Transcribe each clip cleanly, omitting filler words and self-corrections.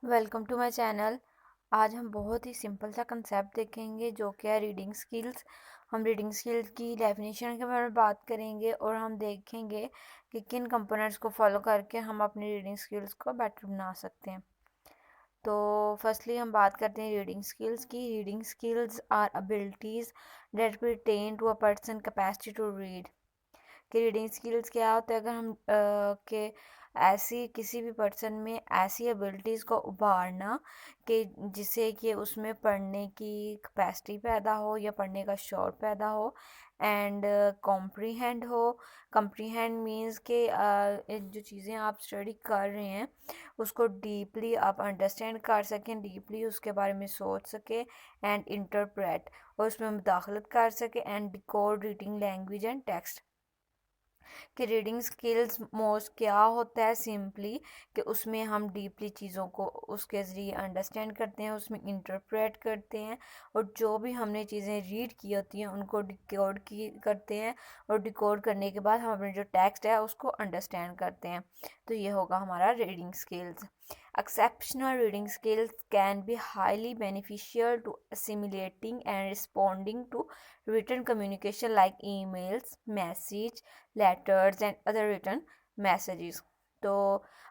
Welcome to my channel. आज हम बहुत ही सिंपल सा कंसेप्ट देखेंगे जो कि है रीडिंग स्किल्स। हम रीडिंग स्किल्स की डेफिनेशन के बारे में बात करेंगे और हम देखेंगे कि किन कंपोनेंट्स को फॉलो करके हम अपनी रीडिंग स्किल्स को बेटर बना सकते हैं। तो फर्स्टली हम बात करते हैं रीडिंग स्किल्स की। Reading skills are abilities that pertain to a person capacity to read. कि रीडिंग स्किल्स क्या होता है, अगर हम के ऐसी किसी भी पर्सन में ऐसी एबिलिटीज़ को उभारना कि जिससे कि उसमें पढ़ने की कैपेसिटी पैदा हो या पढ़ने का शौक पैदा हो एंड कॉम्प्रीहेंड हो। कॉम्प्रीहेंड मीन्स के जो चीज़ें आप स्टडी कर रहे हैं उसको डीपली आप अंडरस्टैंड कर सकें, डीपली उसके बारे में सोच सकें एंड इंटरप्रेट और उसमें मुदाखलत कर सकें and decode reading language and text. कि रीडिंग स्किल्स मोस्ट क्या होता है, सिंपली कि उसमें हम डीपली चीज़ों को उसके ज़रिए अंडरस्टैंड करते हैं, उसमें इंटरप्रेट करते हैं और जो भी हमने चीज़ें रीड की होती हैं उनको डिकोड की करते हैं और डिकोड करने के बाद हम अपने जो टेक्स्ट है उसको अंडरस्टैंड करते हैं। तो ये होगा हमारा reading skills. Exceptional reading skills can be highly beneficial to assimilating and responding to written communication like emails, message, letters and other written messages. तो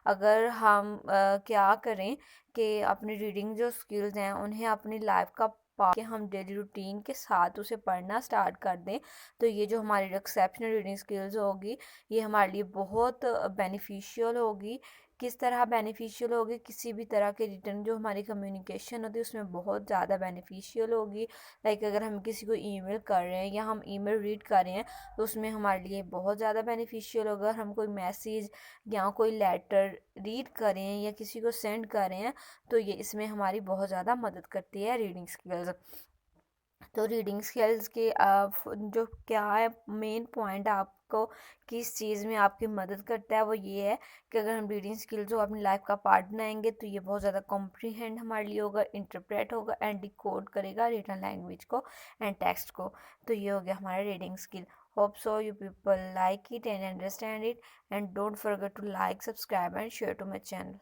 अगर हम क्या करें कि अपनी रीडिंग जो स्किल्स हैं उन्हें अपनी लाइफ का पार्ट के हम डेली रूटीन के साथ उसे पढ़ना स्टार्ट कर दें, तो ये जो हमारी एक्सेप्शनल रीडिंग स्किल्स होगी ये हमारे लिए बहुत बेनिफिशियल होगी। किस तरह बेनिफिशियल होगी, किसी भी तरह के रिटर्न जो हमारी कम्युनिकेशन होती है उसमें बहुत ज़्यादा बेनिफिशियल होगी। लाइक अगर हम किसी को ईमेल कर रहे हैं या हम ईमेल रीड कर रहे हैं तो उसमें हमारे लिए बहुत ज़्यादा बेनिफिशियल होगा। हम कोई मैसेज या कोई लेटर रीड करें या किसी को सेंड करें तो ये इसमें हमारी बहुत ज़्यादा मदद करती है रीडिंग स्किल्स। तो रीडिंग स्किल्स के जो क्या है मेन पॉइंट आपको किस चीज़ में आपकी मदद करता है वो ये है कि अगर हम रीडिंग स्किल्स को अपनी लाइफ का पार्ट बनाएंगे तो ये बहुत ज़्यादा कॉम्प्रीहेंड हमारे लिए होगा, इंटरप्रेट होगा एंड डिकोड करेगा रिटन लैंग्वेज को एंड टेक्स्ट को। तो ये हो गया हमारा reading skill. Hope so you people like it and understand it and don't forget to like, subscribe and share to my channel.